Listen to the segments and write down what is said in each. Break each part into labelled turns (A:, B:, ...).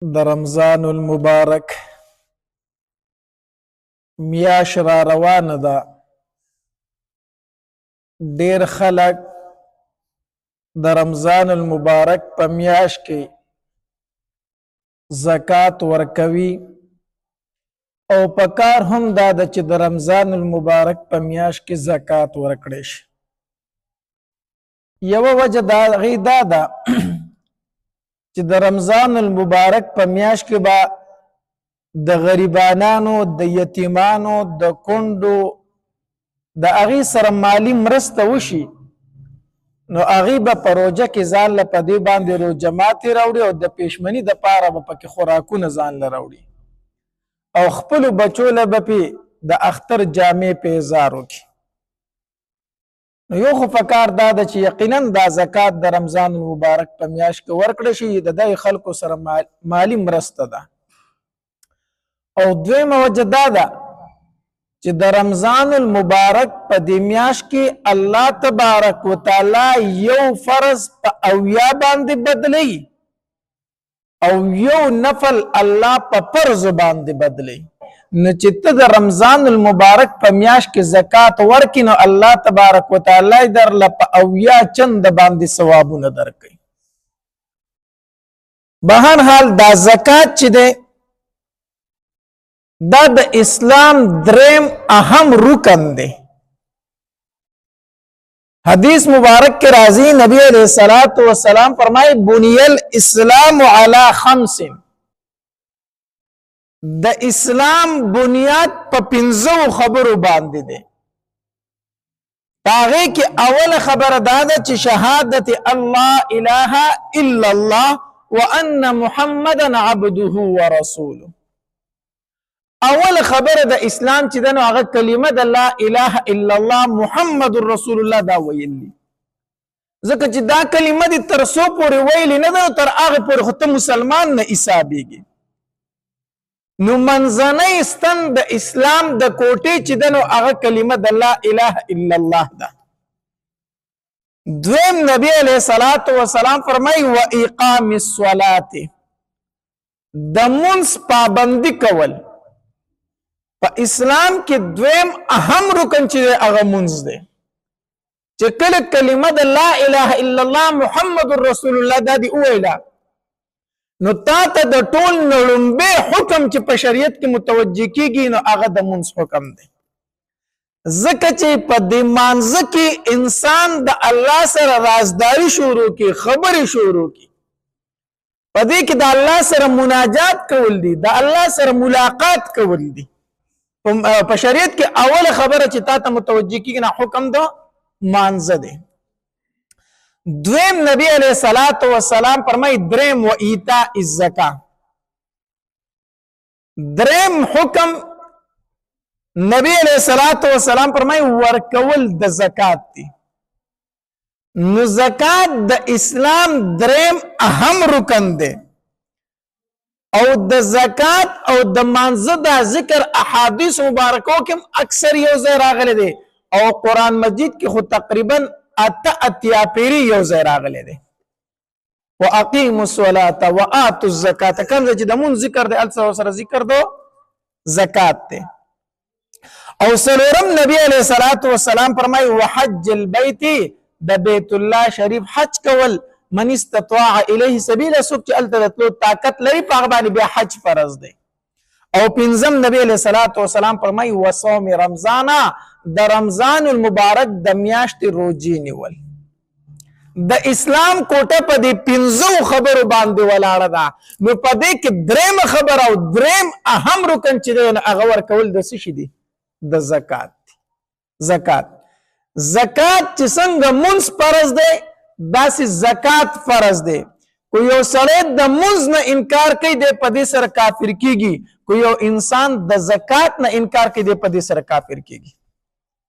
A: د رمضان المبارک میاشت را روانه ده. ډیر خلک د رمضان المبارک په میاشت کې زکات ورکوي او پکار هم دا ده چې د رمضان المبارک په میاشت کې زکات ورکړي شي. یوه وجه د هغې دا ده چې د رمضان المبارک په میاشت کې به د غریبانانو، د یتیمانو، د کونډو د هغې سره مالی مرسته وشي، نو هغې به په روژه کې ځان له په دې باندې روژه ماتې راوړي او د پېشمني دپاره به پکې خوراکونه ځان له راوړي او خپلو بچو له به پې د اختر جامې په اظهار وکړي. نو یو خو پکار دا ده چې یقینا دا زکات د رمضان المبارک په میاشت کې ورکړی شي، د دې خلکو سره مالی مرسته ده. او دویمه وجه دا ده چې د رمضان المبارک په دې میاشت کې الله تبارک وتعالی یو فرض په اویا باندې بدلی او یو نفل الله په فرض باندې بدلی. نو چې ته د رمضان المبارک په میاشت کې زکات ورکې، نو الله تبارک وتعالی درله په اویا چند باندې ثوابونه درکوي. بهر حال دا زکات چې دی دا د اسلام دریم اهم رکن دی. حدیث مبارک کے راضی نبی علیہ الصلوۃ والسلام فرمائے بنی الاسلام علی خمس، د اسلام بنیاد په پنځو خبرو باندې دی. هغې کې اول خبره دا ده چې شهادت الله اله الا الله وان محمدا عبده ورسوله. اول خبره د اسلام چې ده نو هغه کلمه د لا اله الا الله محمد رسول الله دا ویلی. ځکه چې دا کلمه دې تر څو پورې ویلې نه ده تر هغې پورې خو ته مسلمان نه حسابېږي. نو منځنی ستن د اسلام د کوټې چې ده نو هغه کلمه د لا اله الا الله ده. دویم نبی علیه الصلاة والسلام فرمایي و اقام الصلاة، د مونځ پابندي کول. په اسلام کې دویم اهم رکن چې هغه مونځ دی. چې کله کلمه د لا اله الا الله محمد رسول الله دا دی وویله، نو تا ته د ټول نه لومبی حکم چې په شریعت کې متوجه کیږي نو هغه د مونځ حکم دی. ځکه چې په دې مانځه کې انسان د الله سره رازداري شروع کړي، خبرې شروع کړي، په دې کې د الله سره مناجات کول دي، د الله سره ملاقات کول دي. په شریعت کې اوله خبره چې تا ته متوجه کیږي نه حکم د مانځه دی. دویم نبی علیہ الصلوۃ والسلام فرمای دریم و ایتاء الزکا، دریم حکم نبی علیہ الصلوۃ والسلام فرمای ورکول د زکات دی. نو زکات د اسلام دریم اهم رکن دی. او د زکات او د مانځه دا ذکر احادیث مبارکو کې اکثر یو ځای راغلی دی او قرآن مجید کې خو تقریبا اتیا پیری یو ځای راغلی دی. واقیموا الصلاة وآتوا الزکاة، کوم ځای چې د مونځ ذکر دی هلته سره ذکر دو زکات دی. او څلورم نبی علیه الصلاة والسلام فرمایي وحج البیت، د بیت الله شریف حج کول. من استطاع الیه سبیلا، څوک چې هلته د تلو طاقت لري په هغه باندې بیا حج فرض دی. او پنځم نبی علیه الصلاة والسلام فرمایي وصوم رمضان، د رمضان المبارک د میاشتې روجې نیول. د اسلام کوټه په دې پنځو خبرو باندې ولاړه ده. نو په دې کې درېیمه خبره او درېیم اهم رکن چې دی هغه ورکول د څه شي دي؟ د زکات. زکات چې څنګه مونځ فرض دی داسې زکات فرض دی. کو یو سړی د مونځ نه انکار کوي دی په دې سره کافر کیږي، کو یو انسان د زکات نه انکار کوي دی په دې سره کافر کیږي.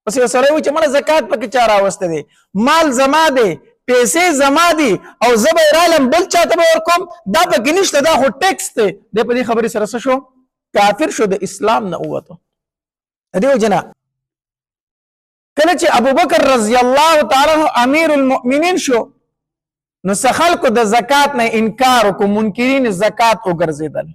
A: پس یو سړی وایي چې مړه زکات پکې چا راوسته دی، مال زما دی، پیسې زما دي او زه به یې رالم بل چاته به ورکوم، دا پکې نشته، دا خو ټیکس دی. دی په دې خبرې سره څه شو؟ کافر شو، د اسلام نه ووتو. دې وجې نه کله چې ابوبکر رضی الله تعالی عنہ امیر المؤمنین شو، نو څه خلکو د زکات نه انکار وکړو، منکرین زکات وګرځېدل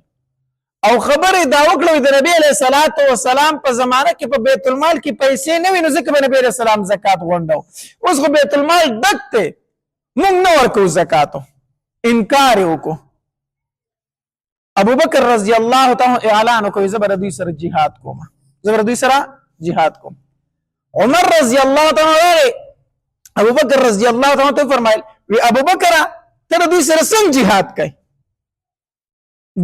A: او خبرې دا وکړه د نبی علیه الصلاۃ والسلام په زمانه کې په بیت المال کې پیسې نه وي، نو ځکه به نبی علیه السلام زکات غونډو. اوس خو بیت المال ډک دی، موږ نه ورکوو زکاتو، انکار یې وکړو. ابوبکر رضی الله تعالی اعلان وکړ زه به دوی سره جهاد کوم، زه به دوی سره جهاد کوم. عمر رضی الله تعالی ابوبکر رضی الله تعالی ته فرمایل وی ابوبکر ته دوی سره څنګه جهاد کوي،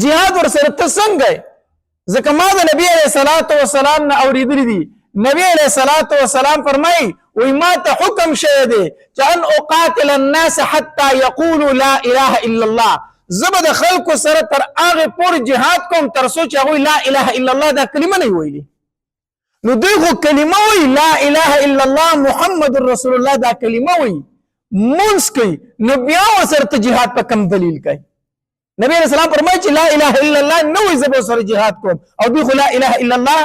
A: جهاد ور سره ته څنګه؟ ځکه ما د نبی علیه الصلاۃ والسلام نه اوریدلی دي. نبی علیه الصلاۃ والسلام فرمایي وی ما ته حکم شوی دی چې ان اقاتل الناس حتى يقولوا لا اله الا الله، زه به د خلکو سره تر هغې پورې جهاد کوم تر څو چې هغوی لا اله الا الله دا کلمه نه ویلي. نو دوی خو کلمه وایي لا اله الا الله محمد رسول الله دا کلمه وایي، مونځ کوي، نو بیا ورسره ته جهاد په کوم دلیل کوي؟ نبی علیہ السلام فرمایي چې لا اله الا الله نه وایي زه به ورسره جهاد کوم، او دوی خو لا اله الا الله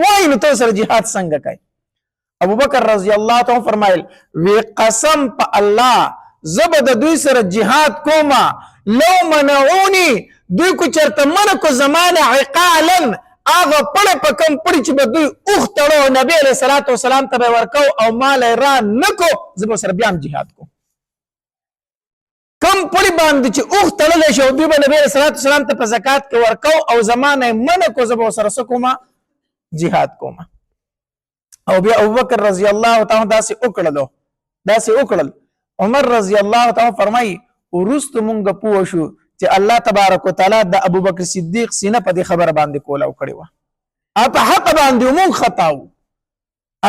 A: وایي، نو ته ورسره جهاد څنګه کوي؟ ابوبکر رضی الله تعالی فرمایل وی قسم په الله زه به د دوی سره جهاد کوم لو منعوني، دوی کو چرته منع کو زمانه عقالا هغه پړه په کم پړي چې به دوی اوخ تړو نبی علیه الصلاۃ والسلام ته به ورکو او مال یې را نه کو، زه به سره بیا هم جهاد کوم. کم پړي باندې چې اوخ تړلی شي او دوی به نبی علیه الصلاۃ والسلام ته په زکات کې ورکو او زمانه یې منع کو، زه به سره څه کوم؟ جهاد کوم. او بیا ابوبکر رضی الله تعالی داسې وکړل. عمر رضی الله تعالی فرمایي وروسته مونږ پوه شو چې الله تبارک وتعالی د ابوبکر صدیق سینه په دې خبره باندې کولاو کړې وه، او په حق باندې مونږ خطا وو،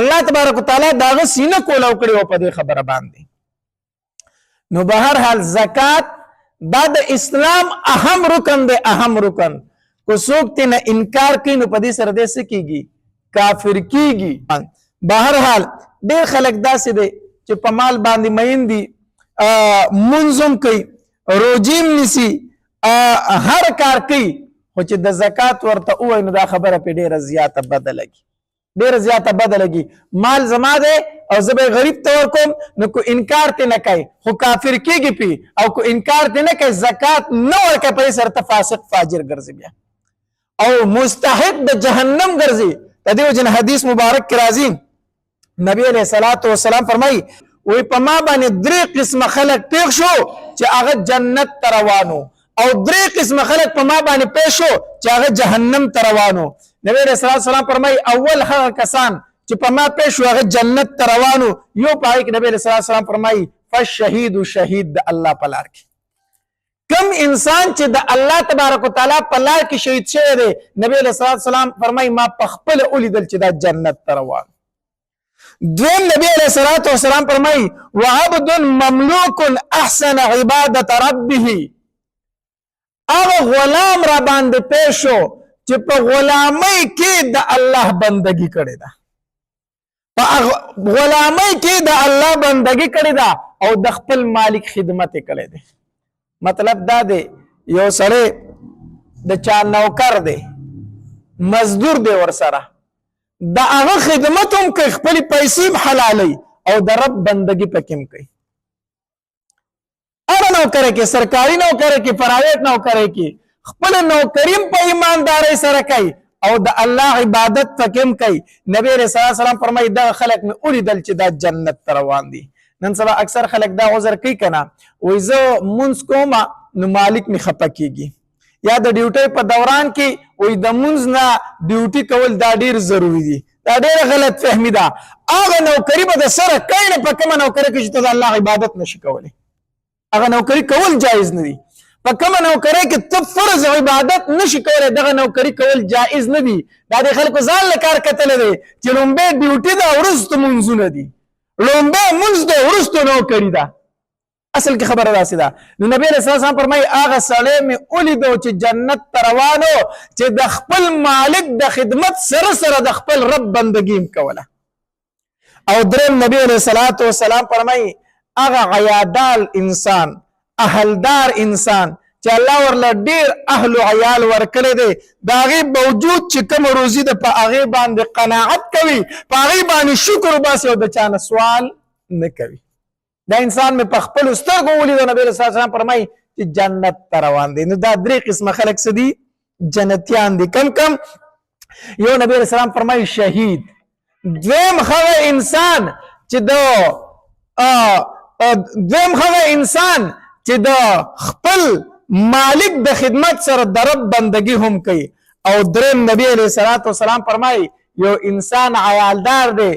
A: الله تبارک وتعالی د هغه سینه کولاو کړې وه په دې خبره باندې. نو به هر حال زکات دا د اسلام اهم رکن دی، اهم رکن. کو څوک ترې نه انکار کوي نو په دې سره دی څه کېږي؟ کافر کېږي. به هر حال ډېر خلک داسې دی چې په مال باندې مین دي، منځم کوي، روجیم نیسي، هر کار کوي، خو چې د زکات ورته ووایي نو دا خبره پې ډېره زیاته بده لګي. مال زما دی او زه به غریب ته ورکوم، نو کو انکار ترې نه کوي خو کافر کېږي پې، او کو انکار ترې نه کوي زکات نه ورکوي په دې سره ته فاسق فاجر ګرځي بیا او مستحق د جهنم ګرځي. د دې وجې نه حدیث مبارک کې راځي نبی علیه الصلاۃ والسلام فرمایي وی په ما باندې 3 قسمه خلک پیښ شو چې هغه جنت ته روانو، او 3 قسمه خلک په ما باندې پیښ شو چې هغه جهنم ته روانو. نبی علیه الصلاۃ والسلام فرمایي اول هغه کسان چې په ما پیښ شو هغه جنت ته روانو، یو په هغې کې نبی علیه الصلاۃ والسلام فرمایي فالشهید شهید د الله په لار کې. کم انسان چې د الله تبارک وتعالی په لار کې شهید شوی دی، نبی علیه الصلاۃ والسلام فرمایي ما په خپله ولیدل چې دا جنت ته روان. دویم نبی علیہ الصلوۃ والسلام فرمایي وعبد مملوک احسن عبادت ربه، هغه غلام را باندې پیښ شو چې په غلامۍ کې د الله بندگی کړې ده، په غلامۍ کې د الله بندگی کړې ده او د خپل مالک خدمت کړې ده. مطلب دا دی یو سړی د چا نوکر دی، مزدور دی، ورسره د هغه خدمت هم کوي، خپلې پیسې هم حلالوي او د رب بندګي پکې هم کوي. هغه نوکری کې، سرکاري نوکری کې، پرایویټ نوکری کې، خپله نوکري هم په ایماندارۍ سره کوي او د الله عبادت پکې هم کوي. نبی علیه السلام فرمایي دغه خلک مې ولیدل چې دا جنت ته روان دي. نن سبا اکثر خلک دا عذر کوي که نه، وایي زه مونځ کوم نو مالک مې خفه کېږي، یا د ډیوټۍ په دوران کې وایي د مونځ نه ډیوټي کول دا ډېر ضروري دي. دا ډېره غلط فهمي ده. هغه نوکري به د سره کوي نه، په کومه نوکري کې چې ته د الله عبادت نشي کولی، هغه نوکري کول جایز نه دي. په کومه نوکرۍ کې ته فرض عبادت نشي کولی، دغه نوکري کول جایز نه دي. دا د خلکو ځان له کار کتلی دی چې لومبی ډیوټي ده، وروستو مونځونه دي، لومبی مونځ دی، وروستو نوکري ده. اصل کې خبره داسې ده. نو نبی علیه السلام فرمایي هغه سړی مې ولیدو چې جنت ته روانو چې د خپل مالک د خدمت سره سره د خپل رب بندګي هم کوله. او دریم نبی علیه السلام فرمایي هغه عیادال انسان، اهلدار انسان چې الله ورله ډېر اهل و عیال ورکړی دی، د هغې باوجود چې کومه روزي ده په هغې باندې قناعت کوي، په هغې باندې شکر وباسي او د چا نه سوال نه کوي. دا انسان مې په خپلو سترګو ولیدو نبي علیه السلام فرمایي چې جنت ته روان دی. نو دا درې قسمه خلک څه دي؟ جنتیان دي. کم کم؟ یو نبی علیه السلام فرمایي شهید. دویم هغه انسان چې د خپل مالک د خدمت سره د رب بندگی هم کوي. او دریم نبی علیه السلام فرمایي یو انسان عیالدار دی،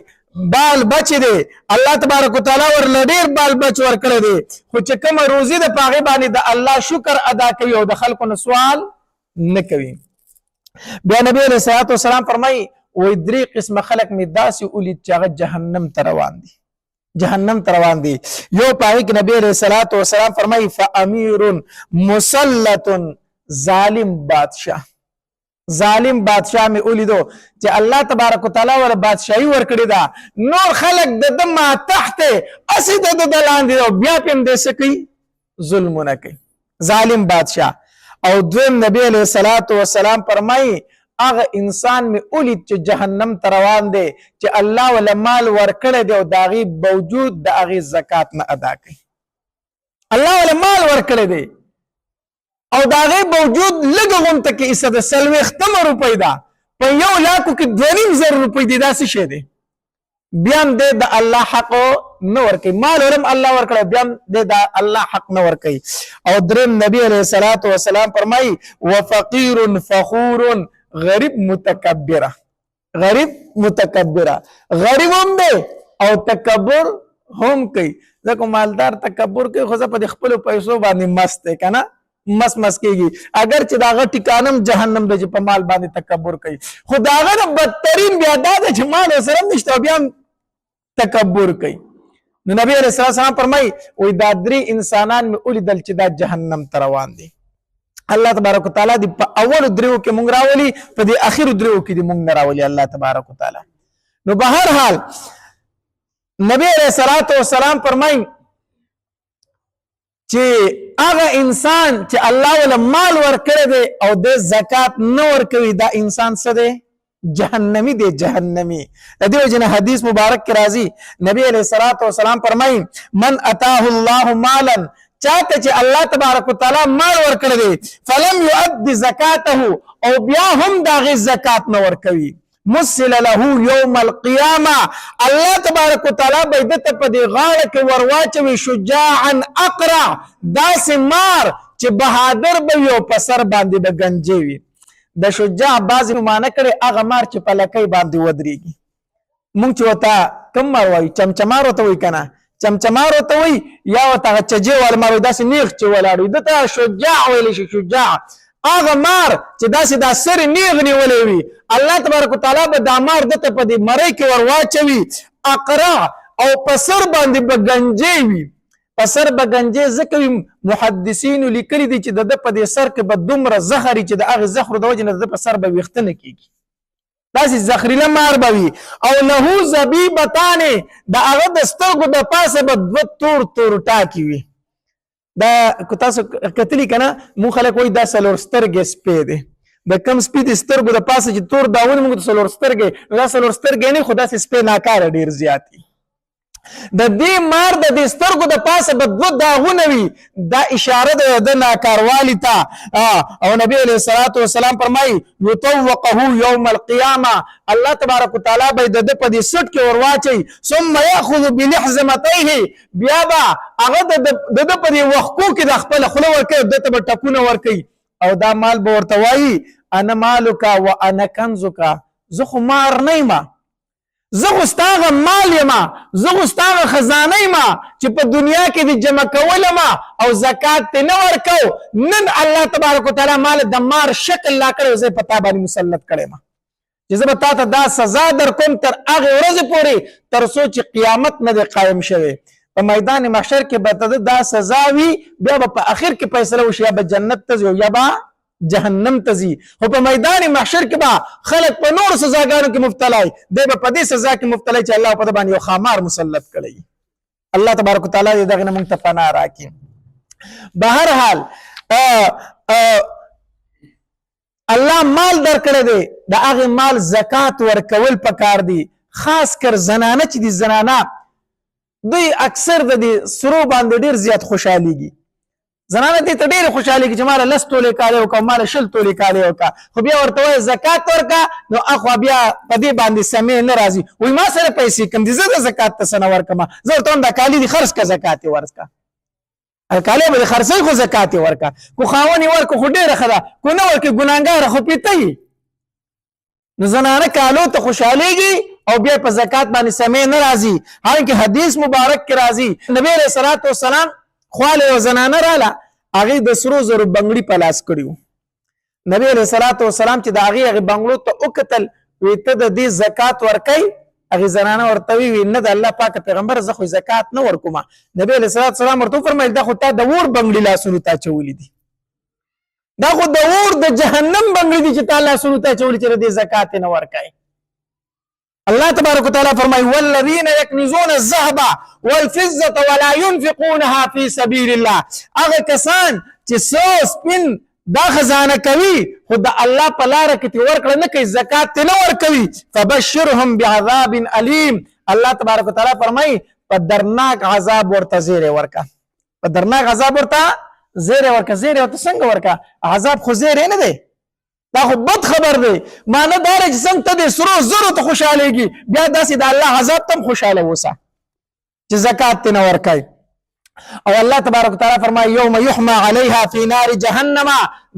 A: بال بچ دی، الله تبارک وتعالی ورله ډېر بال بچ ورکړی دی، خو چې کومه روزي ده په هغې باندې د الله شکر ادا کوي او د خلکو نه سوال نه کوي. بیا نبی علیه السلام فرمایي وایي درې قسمه خلک مې داسې ولید چې هغه جهنم ته روان دي. جهنم ته روان دي. یو په هغې کې نبی علیه السلام فرمایي فامیر مسلط، ظالم بادشاه. ظالم بادشاه مې ولیدو چې الله تبارک وتعالی ور بادشاهي ورکړې ده، نور خلک د ده ما تحت هسې د ده لاندې او بیا پې هم دی څه کوي؟ ظلمونه کوي. ظالم بادشاه. او دویم نبی علیه السلام فرمایي هغه انسان مې ولید چې جهنم ته روان دی چې الله وله مال ورکړی دی او د هغې باوجود د هغې زکات نه ادا کوي. الله وله مال ورکړی دی او د هغې باوجود لږه غونته کې ایسه د 40 روپۍ ده، په 1 لاکو کې 2,500 روپۍ دي. دا څه شی دی؟ بیا هم دی د الله حق نه ورکوي. مال ورم الله ورکړی، بیا هم دی د الله حق نه ورکوي. او دریم نبی علیه السلام فرمایي وفقیر فخور، غریب متکبره. غریب متکبره، غریب هم دی او تکبر هم کوي. ځکه مالدار تکبر کوي خو زه په د خپلو پیسو باندې مست دی که نه؟ مس کېږي. اگر چې د هغه ټکانم جهنم دی چې په مال باندې تکبر کوي. خو د هغه نه بدترین بیا دا ده چې مال ورسره هم نشته او بیا هم تکبر کوي. نو نبی علیه السلام فرمایي وایي دا درې انسانان مې ولیدل چې دا جهنم ته روان دي. الله تبارک وتعالی دې په اولو دریو کې مونږ راولي، په دې اخرو دریو کې دې مونږ نه راولي الله تبارک وتعالی. نو به هر حال نبی علیه السلام فرمایي چې هغه انسان چې الله وله مال ورکړی دی او د زکات نه ورکوي دا انسان څه دی؟ جهنمی دی، جهنمی. د دې وجې نه حدیث مبارک کې راځي نبی علیه السلام فرمایي من اتاه الله مالا، چاته چې الله تبارک وتعالی مال ورکړی دی فلم یؤد زکاته او بیا هم د هغې زکات نه ورکوي، مثل له یوم القیامه، الله تبارک وتعالی به د ته په دې غاړه کې ورواچوي شجاعا اقرع، داسې مار چې بهادر به وي او په سر باندې به ګنجې وي. د شجاع بعضې نومانه کړی هغه مار چې په لکۍ باندې ودرېږي. مونږ چې ورته کوم مار وایو؟ چمچمار ورته وایي که نه؟ چمچمار ورته وایي یا ورته هغه چجې والا مار وایي، داسې نیغ چې ولاړ وي، ده ته شجاع ویلی شي. شجاع هغه مار چې داسې دا سر نیغ نیولی وي، الله تبارک وتعالی به دا مار دته په دې مرۍ کې ور واچوي اقرع او په سر باندې به ګنجې وي. په سر به ګنجې ځکه وي محدثینو لیکلي دي چې د ده په دې سر کې به دومره زخر چې د هغې زخرو د وجې نه د ده په سر به ویښته نه کېږي، داسې زخریله مار به وي. او له زبیبتانې د هغه د سترګو د پاسه به 2 تور ټاکې وي. دا که تاسو کتلي که نه مونږ خلک وایي دا 4 سترګې سپی دی. د کم سپي د سترګو د پاسه چې تور داغونه مونږ ته 4 سترګې، نو دا 4 سترګې نه خو داسې سپی ناکاره ډېر زیات وي. د دې مار د دې سترګو د پاسه به 2 داغونه وي، دا اشاره ده د ناکاروالي ته. او نبی علیه السلام فرمایي یطوقه یوم القیامه، الله تبارک وتعالی به د ده په دې سټ کې ور واچوي، ثم یاخذ بلحظمتیه، بیا به هغه د ده په دې وښکو کې د خپله خوله ورکوي، ده ته به ټکونه ورکوي او دا مال به ورته وایي انا مالک و انا کنزک، زه خو مار نه یم، زه خو ستا هغه مال یم، زه خو ستا هغه خزانه یم چې په دنیا کې دې جمع کولم او زکات دې نه ورکو، نن الله تبارک وتعالی مال د مار شکل لا کړی، زه په تا باندې مسلط کړی یم چې زه به تا ته دا سزا در کوم تر هغې ورځې پورې تر څو چې قیامت نه دی قایم شوی. په میدان محشر کې به ته دا سزا وي، بیا به په اخر کې فیصله وشي یا به جنت ته ځي یا به جهنم ته ځي. خو په میدان محشر کې به خلک په نورو سزاګانو کې مبتلا وي، دی به په دې سزا کې مبتلا چې الله په ده باندې یو ښامار مسلط کړی. الله تبارک وتعالی دې دغې نه مونږ ته پناه راکړي. به هر حال الله مال درکړی دی، د هغې مال زکات ورکول پکار دي. خاص کر زنانه چې دي، زنانه دوی اکثر د دې سرو باندې ډیر زیات خوشحاليږي زنانه دې ته ډیر خوشحاليږي چې مال لس تولې کاله وکړه مال شل تولې کاله وکړه خو بیا ورته وایي زکات ورکړه نو اخوا بیا په دې باندې سمې نه راځي وایي ما سره پیسې کم دي زه د زکات ته څه نه ورکړم زه ورته وایم دا کالي دي خرڅ کړه زکات یې ورکړه کالي به دې خرڅوي خو زکات یې ورکړه کو خاوند یې ورکړه خو ډېره ښه ده کو نه ورکړي ګناهګاره خو پیته نو زنانه کالو ته خوشحاليږي او بیا په زکات باندې سمې نه راځي حالانکه حدیث مبارک کې راځي نبی علیہ الصلوۃ والسلام خواله او زنانه رااله هغه د سرو زرو بنگړي په لاس کړیو نبی علیہ الصلوۃ والسلام چې د هغه بنگړو ته وکتل وی ته د دې زکات ورکای هغه زنانه ورته وی نه د الله پاک پیغمبر زه خو زکات نه ورکوم نبی علیہ الصلوۃ والسلام ورته فرمایل دا خو تا د ور بنگړي لاسونو ته چولې دي دا خو د ور د جهنم بنگړي دي چې تعالی لاسونو ته چولې چې د زکات نه ورکای الله تبارک وتعالى فرمای والذین یکنزون الذهب والفضة ولا ينفقونها في سبيل الله هغه کسان چې سو سپین دا خزانه کوي خو د الله په لار کې ورکړه نه کوي زکات نه ورکوي فبشرهم بعذاب الیم الله تبارک وتعالى فرمای په درناک عذاب ورته زیره ورکا په درناک عذاب ورته زیره ورکا زیره ورته څنګه ورکا عذاب خو زیره نه دی دا خو بد خبر دی معنی دا چې څنګه ته د سرو زرو ته خوشاليږي بیا داسې د الله عذاب تم خوشاله وسه چې زکات نه ورکای او الله تبارک وتعالى فرمای یوم یحمى عليها في نار جهنم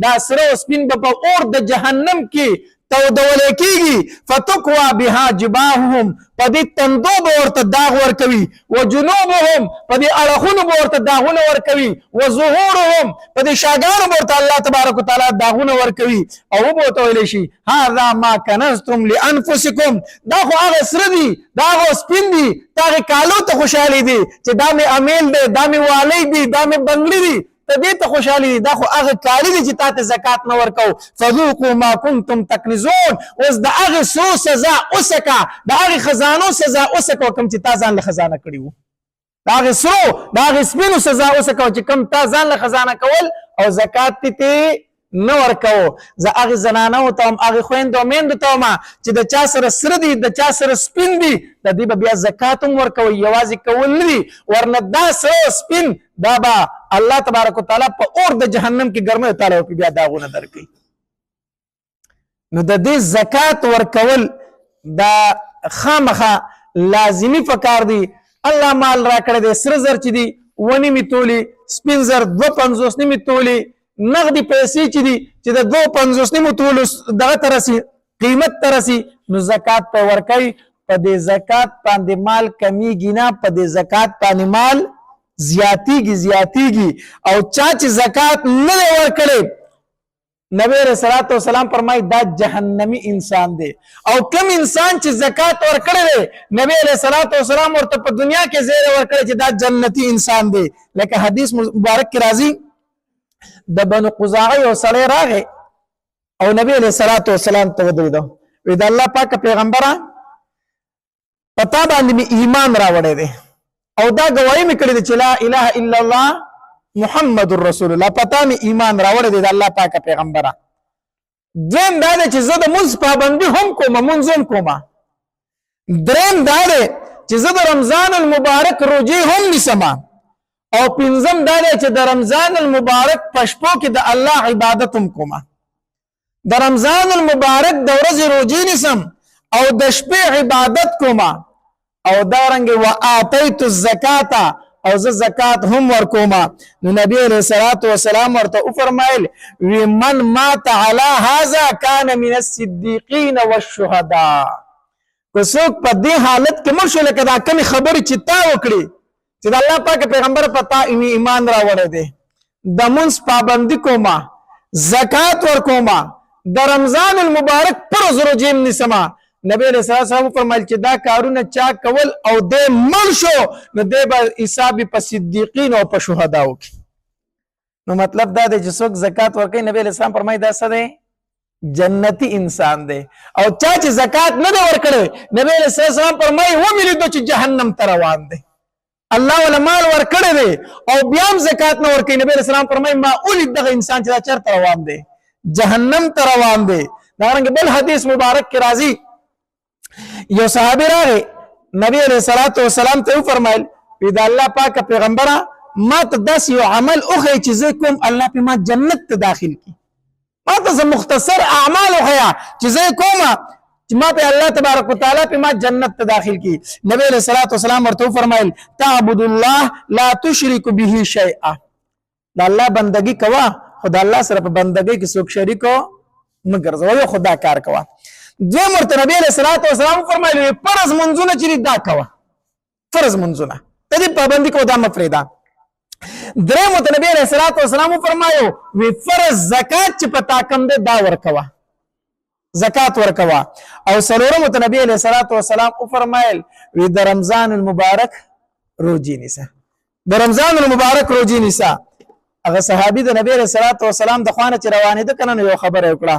A: دا سرو سپین په اور د جهنم کې تودول کیږي فتقوا بها جباههم پدې تندو ورته داغ ور کوي وجنوبهم پدې اړخونو ورته داغونه ور کوي وظهورهم پدې شاګانو ورته الله تبارک وتعالى داغونه ور کوي او وبوته ویل شي هذا ما كنزتم لانفسكم دا خو هغه سره دي دا خو سپین دي دا کالو ته خوشالي دي چې دا می امیل دي دا می والی دي دا می بنگړي دي ته دې ته خوشالي دا خو هغه کالی دي چې تاسو زکات نه ورکو فذوقوا ما كنتم تكنزون اوس د هغه سو سزا اوسکا د هغه خزانو سزا اوسکو کوم چې تاسو ځان له خزانه کړیو دا هغه سو دا هغه سپینو سزا اوسکو چې کوم تاسو ځان له خزانه کول او زکات ته نه ورکو زه هغه زنانه او ته هغه خويندو میندو ته ما چې د چا سره سره دي د چا سره سپین دي د دې بیا زکات هم ورکوي یوازې کول نه دي ورنه دا سره سپین دا به الله تبارک وتعالى په اور د جهنم کې ګرمه تعالی په بیا داغونه درکې نو د دې زکات ورکول دا خامخه لازمی فکر دی الله مال را کړی د سر زر چې دی ونی می تولی سپین زر 250 نیمه تولی نغدی پیسې چې دي چې د 250 نیمه تول دغه ترسي قیمت ترسي نو زکات په ورکي په دې زکات باندې مال کمیږي نه په دې زکات باندې مال زیاتیږي او چا چې زکات نه ورکړي نبی رسول الله والسلام فرمای دا جهنمی انسان دی او کم انسان چې زکات ورکړي نبی رسول الله والسلام ورته په دنیا کې زیره ورکړي چې دا جنتی انسان دی لکه حدیث مبارک کې راځي د بنو قزاعه او سړی راغی او نبی علیہ الصلوۃ والسلام ته ودرېدو وی د الله پاک پیغمبره پتا باندې ایمان راوړی دی او دا گواہی مې کړې ده چې لا اله الا الله محمد رسول الله پتا مې ایمان راوړی دی د الله پاک پیغمبره دیم دا چې زه د مونځ پابندي هم کوم مونځ هم کوم دریم دا چې زه د رمضان المبارک روزي هم نیسم او پنځم دا چې د رمضان المبارک پښپو کې د الله عبادت هم کوم د رمضان المبارک د ورځې روزي نیسم او د شپې عبادت کوم او دا رنګ واتیت الزکات او زه زکات هم ورکوم نو نبی علیہ الصلوۃ والسلام ورته فرمایل ومن مات علی هذا کان من الصدیقین والشهداء کو څوک په دې حالت کې مرشو لکه دا کوم خبر چې تا وکړي چې الله پاک پیغمبر پتا ایمان راوړی دی د منځ پابندي کوما زکات ورکوما د رمضان المبارک پر روزم نسما نبی علیہ السلام فرمایل چې دا کارونه چا کول او د مل شو نو د حساب په صدیقین او په شهداو کې نو مطلب دا دی چې څوک زکات ورکوي نبی علیہ السلام فرمایي دا څه دی جنتی انسان دی او چا چې زکات نه ورکړي نبی علیہ السلام فرمایي و مې لیدو چې جهنم ته روان دی الله ولا مال ورکړي دی او بیا هم زکات نه ورکوي نبی علیہ السلام فرمایي ما اولید دغه انسان چې دا چرته روان دی جهنم ته روان دی دا رنګ بل حدیث مبارک کې راځي یو صحابي راغی نبی علیہ الصلوۃ والسلام ته فرمایل دا الله پاک پیغمبره ما ته داسې یو عمل وښیه چې زه کوم الله په ما جنت ته داخل کی ما ته زه مختصر اعمال وښیه چې زه کومه چې ما په الله تبارک وتعالی په ما جنت ته داخل کی نبی علیہ الصلوۃ والسلام ورته فرمایل تعبد الله لا تشرك به شیئا دا الله بندگی کوا خدا الله سره په بندگی کې څوک شریکو مگر زو خدا کار کوا دوی مرته نبی علیہ الصلوۃ والسلام فرمایل فرض منځونه چې دا کوا فرض منځونه ته دې پابندي کو دا مفریدا درې مرته نبی علیہ الصلوۃ والسلام فرمایو وی فرض زکات چې پتا کم دې دا ورکوا زکات ورکوا او سلورم ته نبی علیہ الصلوۃ والسلام او فرمایل وی د رمضان المبارک روزي نیسه د رمضان المبارک روزي نیسه هغه صحابي د نبی علیہ الصلوۃ والسلام د خوانه چې روانې ده کنه یو خبره وکړه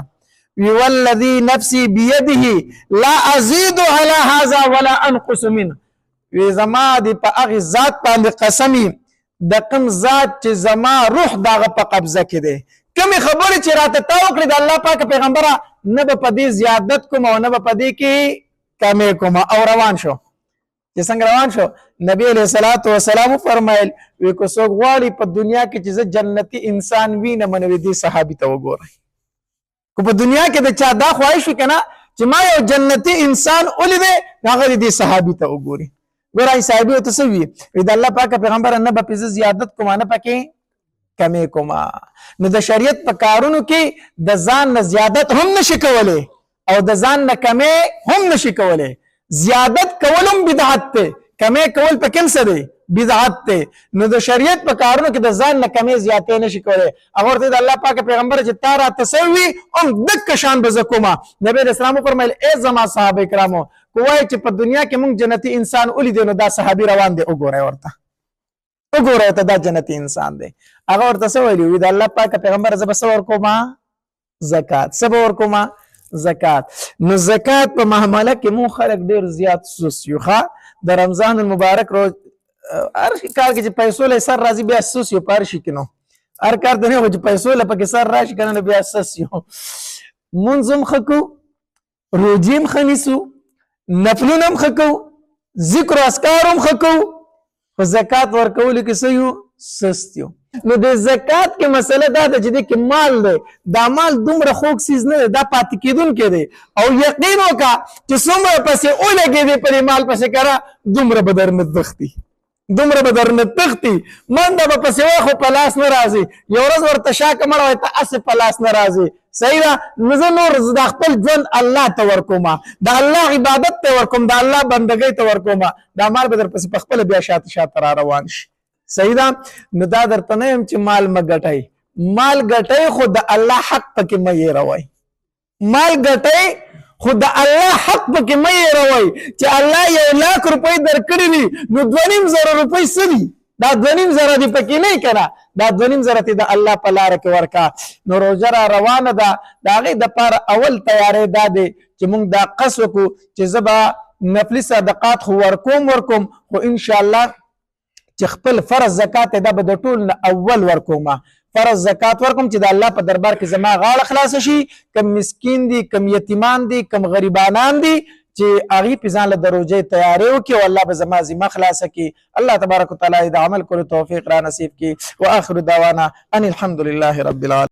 A: وی والذي نفسي بيده لا ازيد على هذا ولا انقص منه وی زما دی په هغه ذات باندې قسمی د کوم ذات چې زما روح دغه په قبضه کې دی کومې خبرې چې راته تا وکړې د الله پاک پیغمبره نه به په دې زیادت کوم او نه به په دې کې کمې کوم او روان شو چې څنګه روان شو نبی علیہ الصلوۃ والسلام فرمایل وی کو څوک غواړي په دنیا کې چې جنتی انسان وینه منوي دي صحابي ته وګورئ کو په دنیا کې د چا دا خواهش وکنه چې ما یو جنتی انسان ولیدې هغه دې صحابي ته وګوري ګورای صحابي ته سوي د الله پاک پیغمبر نه به په زیادت کوم نه پکې کمې کوما نو د شریعت په کارونو کې د ځان نه زیادت هم نشي کولای او د ځان نه کمې هم نشي کولای زیادت کولم بدعت ته کمې کول په کوم څه دی بدعت ته نو د شریعت په کارونو کې د ځان نه کمې زیاتې نشي کولای هغه ورته د الله پاک پیغمبر چې تارا تسوي هم دک شان بزکوما نبی رسول الله فرمایل ای زما صحابه کرامو کوی چې په دنیا کې مونږ جنتی انسان ولید نو دا صحابي روان دي وګورئ ورته وګورئ ته دا جنتی انسان دی هغه ورته څه ویلي وي د الله پاک پیغمبر زه به څه ورکوما زکات څه به ورکوما زکات نو زکات په معامله کې مو خلک ډیر زیات سوس یو ښه د رمضان المبارک روز هر کار کې چې پیسو له سر راځي بیا سوس یو پار شي کنو هر کار ته نه چې پیسو له پکې سر راشي کنه بیا سوس یو منظم خکو روجیم خنیسو نفلونم خکو ذکر اسکارم خکو په زکات ورکول کې سيو سستیو نو د زکات کې مسله دا ده چې د مال دی دا مال دومره خوږ سیز نه دا پاتې کېدون کې دی او یقین وکړه چې څومره پسې ولګېدې په مال پسې کړه دومره به درنه تښتي دومره به درنه تښتي منډه به پسې وای خو په لاس نه راځي یو ورځ ورته شاکه مړه وای ته هسې په لاس نه راځي صحیح ده نو زه نور د خپل ژوند الله ته ورکوم د الله عبادت ته ورکوم د الله بندګۍ ته ورکوم دا مال به در پسې په خپله بیا شاته را روان شي صحیح ده نو دا درته نه یم چې مال مه ګټئ مال ګټئ خو د الله حق پکې مه هېروئ مال ګټئ خو د الله حق پکې مه هېروئ چې الله 1,00,000 روپۍ درکړي دي نو 2,500 روپۍ څه دي دا 2,500 دي پکې نه کنه دا 2,500 ته د الله په لار کې ورکا نو روزه را روانه ده د هغې دپاره اول تیاری دا دی چې موږ دا قصد وکړو چې زه به نفلي صدقات خو ورکوم خو انشاءالله چې خپل فرض زکات دا به د ټول نه اول ورکوم فرض زکات ورکوم چې د الله په دربار کې زما غاړه خلاص شي کم مسکین دي کم یتیمان دي کم غریبانان دي چې هغه په ځان له دروځي تیاری وکي او الله به زما ذمہ خلاص کړي الله تبارک وتعالى د عمل کولو توفیق را نصیب کړي واخر دعوانا ان الحمد لله رب العالمين